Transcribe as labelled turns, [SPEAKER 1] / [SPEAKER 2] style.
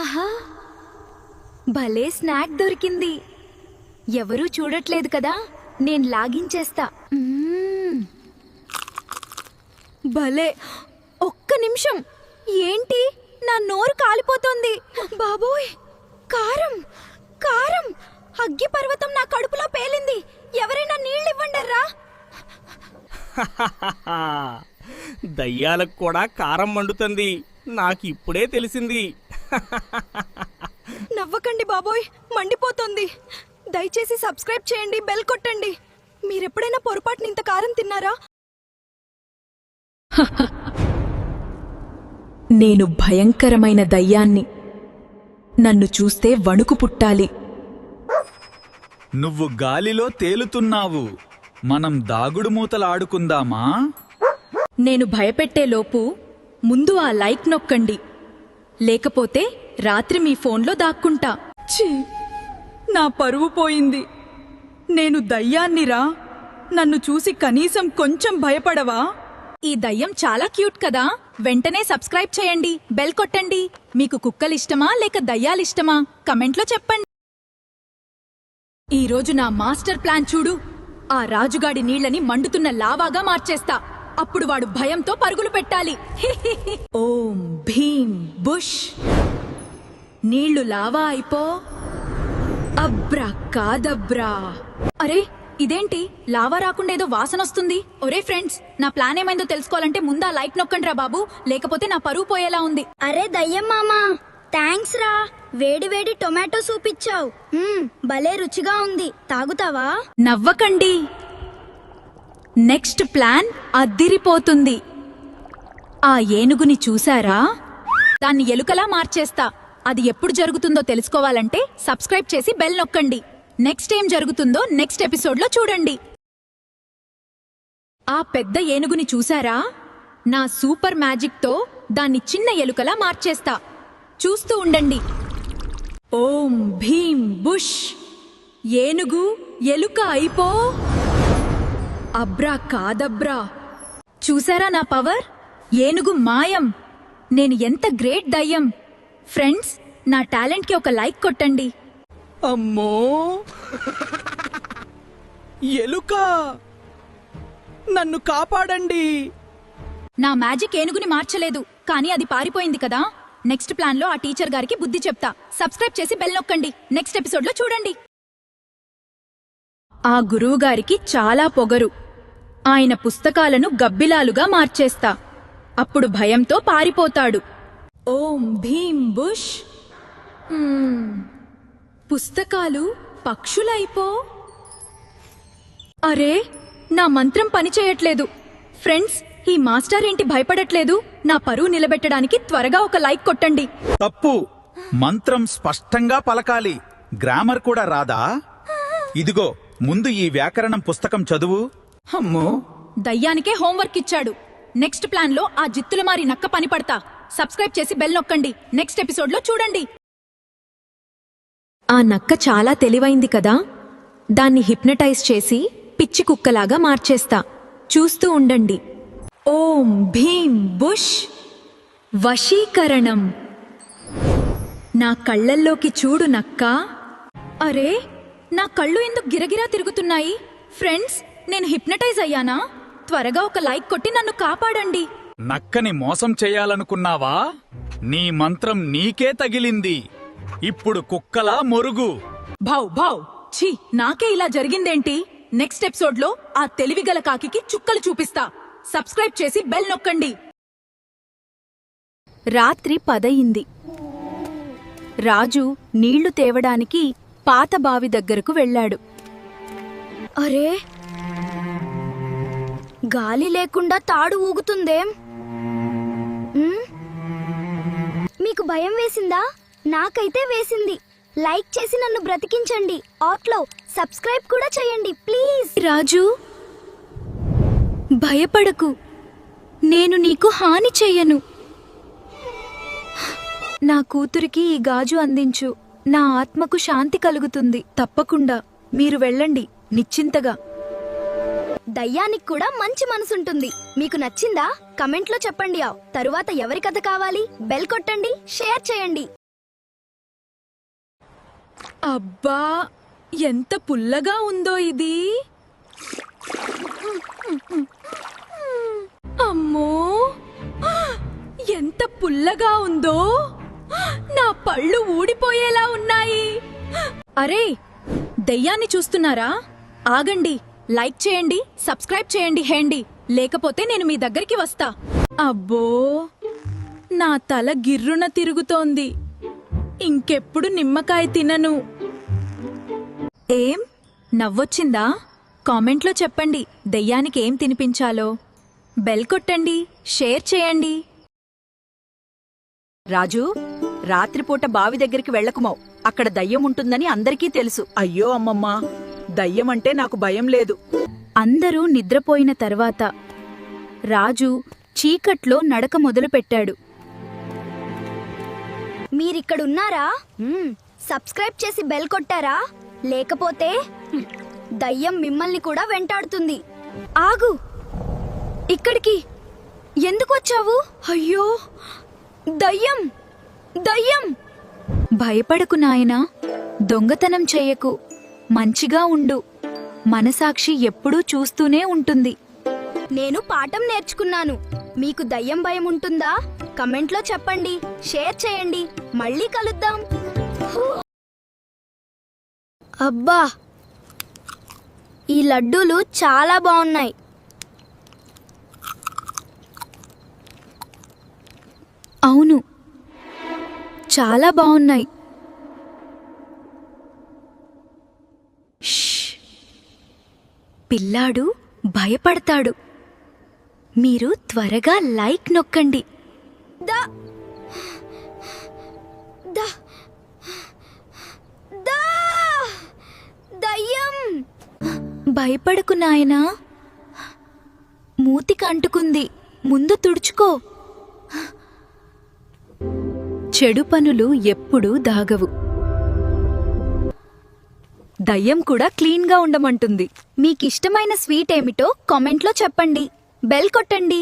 [SPEAKER 1] ఆహా, భలే స్నాక్ దొరికింది. ఎవరూ చూడట్లేదు కదా, నేను లాగించేస్తా. భలే. ఒక్క నిమిషం. ఏంటి, నా నోరు కాలిపోతోంది. బాబోయ్, కారం కారం. అగ్గి పర్వతం నా కడుపులో పేలింది. ఎవరైనా నీళ్ళివ్వండర్రా.
[SPEAKER 2] దయ్యాలకు కూడా కారం మండుతుంది, నాకు ఇప్పుడే తెలిసింది.
[SPEAKER 1] నవ్వకండి బాబోయ్, మండిపోతుంది. దయచేసి సబ్స్క్రైబ్ చేయండి, బెల్ కొట్టండి. మీరెప్పుడైనా పొరపాటున ఇంత కారం తిన్నారా?
[SPEAKER 3] నేను భయంకరమైన దయ్యాన్ని. నన్ను చూస్తే వణుకు పుట్టాలి.
[SPEAKER 4] నువ్వు గాలిలో తేలుతున్నావు. మనం దాగుడు మూతలాడుకుందామా?
[SPEAKER 3] నేను భయపెట్టేలోపు ముందు ఆ లైక్ నొక్కండి, లేకపోతే రాత్రి మీ ఫోన్లో దాక్కుంటా. ఛీ, నా పరువు పోయింది. నేను దయ్యాన్నిరా. నన్ను చూసి కనీసం కొంచెం భయపడవా? ఈ దయ్యం చాలా క్యూట్ కదా. వెంటనే సబ్స్క్రైబ్ చేయండి, బెల్ కొట్టండి. మీకు కుక్కలిష్టమా లేక దయ్యాలిష్టమా కమెంట్లో చెప్పండి. ఈరోజు నా మాస్టర్ ప్లాన్ చూడు. ఆ రాజుగాడి నీళ్లని మండుతున్న లావాగా మార్చేస్తా. అప్పుడు వాడు భయంతో పరుగులు పెట్టాలి. ఓం భీం బుష్. నీళ్లు లావా అయిపో. అబ్రా కాదబ్రా. అరే, ఇదేంటి లావా రాకుండా ఏదో వాసనొస్తుంది. ఒరే ఫ్రెండ్స్, నా ప్లాన్ ఏమైందో తెలుసుకోవాలంటే ముందా లైక్ నొక్కండి రా బాబు, లేకపోతే నా పరువు పోయేలా ఉంది.
[SPEAKER 5] అరే దయ్యం మామా, థ్యాంక్స్ రా. వేడి వేడి టొమాటో సూప్ ఇచ్చావు. భలే రుచిగా ఉంది. తాగుతావా?
[SPEAKER 3] నవ్వకండి. నెక్స్ట్ ప్లాన్ అద్దిరిపోతుంది. ఆ ఏనుగుని చూసారా? దాన్ని ఎలుకలా మార్చేస్తా. అది ఎప్పుడు జరుగుతుందో తెలుసుకోవాలంటే సబ్స్క్రైబ్ చేసి బెల్ నొక్కండి. నెక్స్ట్ ఏం జరుగుతుందో నెక్స్ట్ ఎపిసోడ్లో చూడండి. ఆ పెద్ద ఏనుగుని చూసారా? నా సూపర్ మ్యాజిక్తో దాన్ని చిన్న ఎలుకలా మార్చేస్తా. చూస్తూ ఉండండి. ఓం భీం బుష్. ఏనుగు ఎలుక అయిపో. అబ్రా కాదబ్రా. చూసారా నా పవర్? ఏనుగు మాయం. నేను ఎంత గ్రేట్ దయ్యం. ఫ్రెండ్స్, నా టాలెంట్కి ఒక లైక్ కొట్టండి.
[SPEAKER 2] అమ్మో, ఎలుక, నన్ను కాపాడండి.
[SPEAKER 3] నా మ్యాజిక్ ఏనుగుని మార్చలేదు, కానీ అది పారిపోయింది కదా. నెక్స్ట్ ప్లాన్లో ఆ టీచర్ గారికి బుద్ధి చెప్తా. సబ్స్క్రైబ్ చేసి బెల్ నొక్కండి. నెక్స్ట్ ఎపిసోడ్లో చూడండి. ఆ గురువుగారికి చాలా పొగరు. ఆయన పుస్తకాలను గబ్బిలాలుగా మార్చేస్తా. అప్పుడు భయంతో పారిపోతాడు. ఓం భీం బుష్. పుస్తకాలు పక్షులైపో. అరే, నా మంత్రం పనిచేయట్లేదు. ఫ్రెండ్స్, ఈ మాస్టర్ ఏంటి భయపడట్లేదు? నా పరువు నిలబెట్టడానికి త్వరగా ఒక లైక్ కొట్టండి.
[SPEAKER 4] తప్పు. మంత్రం స్పష్టంగా పలకాలి. గ్రామర్ కూడా రాదా? ఇదిగో, ముందు ఈ వ్యాకరణం పుస్తకం చదువు.
[SPEAKER 2] అమ్మో,
[SPEAKER 3] దయ్యానికే హోంవర్క్ ఇచ్చాడు. నెక్స్ట్ ప్లాన్లో ఆ జిత్తులమారి నక్క పని పడతా. సబ్స్క్రైబ్ చేసి బెల్ నొక్కండి. నెక్స్ట్ ఎపిసోడ్లో చూడండి. ఆ నక్క చాలా తెలివైంది కదా. దాన్ని హిప్నటైజ్ చేసి పిచ్చి కుక్కలాగా మార్చేస్తా. చూస్తూ ఉండండి. ఓం భీం బుష్. వశీకరణం. నా కళ్ళల్లోకి చూడు నక్క. అరే, నా కళ్ళు ఎందుకు గిరగిరా తిరుగుతున్నాయి? ఫ్రెండ్స్, నేను హిప్నటైజ్ అయ్యానా? త్వరగా ఒక లైక్ కొట్టి నన్ను కాపాడండి.
[SPEAKER 4] నక్కని మోసం చేయాలనుకున్నావా? నీ మంత్రం నీకే తగిలింది. ఇప్పుడు కుక్కలా మొరుగు.
[SPEAKER 3] భౌ భౌ. ఛీ, నాకే ఇలా జరిగిందేంటి? నెక్స్ట్ ఎపిసోడ్లో ఆ తెలివిగల కాకికి చుక్కలు చూపిస్తా. సబ్స్క్రైబ్ చేసి బెల్ నొక్కండి. రాత్రి 10 అయింది. రాజు నీళ్లు తేవడానికి పాత బావి దగ్గరకు వెళ్ళాడు.
[SPEAKER 5] అరే, గాలి లేకుండా తాడు ఊగుతుందేం? మీకు భయం వేసిందా? నాకైతే వేసింది. లైక్ చేసి నన్ను బ్రతికించండి. ఆట్లో సబ్స్క్రైబ్ కూడా చేయండి ప్లీజ్.
[SPEAKER 1] రాజు, భయపడకు. నేను నీకు హాని చెయ్యను. నా కూతురికి ఈ గాజు అందించు. నా ఆత్మకు శాంతి కలుగుతుంది. తప్పకుండా మీరు వెళ్ళండి నిశ్చింతగా.
[SPEAKER 5] దయ్యానికి కూడా మంచి మనసుంటుంది. మీకు నచ్చిందా? కమెంట్లో చెప్పండి. తరువాత ఎవరి కథ కావాలి? బెల్ కొట్టండి, షేర్ చేయండి.
[SPEAKER 3] అబ్బా ఎంత పుల్లగా ఉందో ఇది. అమ్మో ఎంత పుల్లగా ఉందో. నా పళ్ళు ఊడిపోయేలా ఉన్నాయి. అరే దెయ్యాన్ని చూస్తున్నారా? ఆగండి, లైక్ చేయండి, సబ్స్క్రైబ్ చేయండి హేండి, లేకపోతే నేను మీ దగ్గరికి వస్తా. అబ్బో నా తల గిర్రున తిరుగుతోంది. ఇంకెప్పుడు నిమ్మకాయ తినను. ఏం నవ్వొచ్చిందా? కామెంట్లో చెప్పండి దెయ్యానికి ఏం తినిపించాలో. బెల్ కొట్టండి, షేర్ చేయండి.
[SPEAKER 6] రాజు, రాత్రిపూట బావి దగ్గరికి వెళ్ళకుమావు. అక్కడ దయ్యం ఉంటుందని అందరికీ తెలుసు.
[SPEAKER 7] అయ్యో అమ్మమ్మా, దయ్యమంటే నాకు భయం లేదు.
[SPEAKER 1] అందరూ నిద్రపోయిన తర్వాత రాజు చీకట్లో నడక మొదలుపెట్టాడు.
[SPEAKER 5] మీరిక్కడున్నారా? సబ్స్క్రైబ్ చేసి బెల్ కొట్టారా? లేకపోతే దయ్యం మిమ్మల్ని కూడా వెంటాడుతుంది.
[SPEAKER 1] ఆగు! ఇక్కడికి ఎందుకు వచ్చావు? అయ్యో దయ్యం! దయ్యం! భయపడకు నాయనా, దొంగతనం చెయ్యకు, మంచిగా ఉండు. మనసాక్షి ఎప్పుడూ చూస్తూనే ఉంటుంది.
[SPEAKER 5] నేను పాఠం నేర్చుకున్నాను. మీకు దయ్యం భయం ఉంటుందా? కమెంట్లో చెప్పండి, షేర్ చేయండి. మళ్ళీ కలుద్దాం. అబ్బా, ఈ లడ్డూలు చాలా బాగున్నాయి.
[SPEAKER 1] అవును, చాలా బాగున్నాయి. షష్! పిల్లాడు భయపడతాడు. మీరు త్వరగా లైక్ నొక్కండి.
[SPEAKER 5] దా దా దా దయ్యం!
[SPEAKER 1] భయపడకు నాయనా, మూతికి అంటుకుంది, ముందు తుడుచుకో. చెడు పనులు ఎప్పుడూ దాగవు. దయ్యం కూడా క్లీన్గా ఉండమంటుంది. మీకిష్టమైన స్వీట్ ఏమిటో కామెంట్లో చెప్పండి. బెల్ కొట్టండి.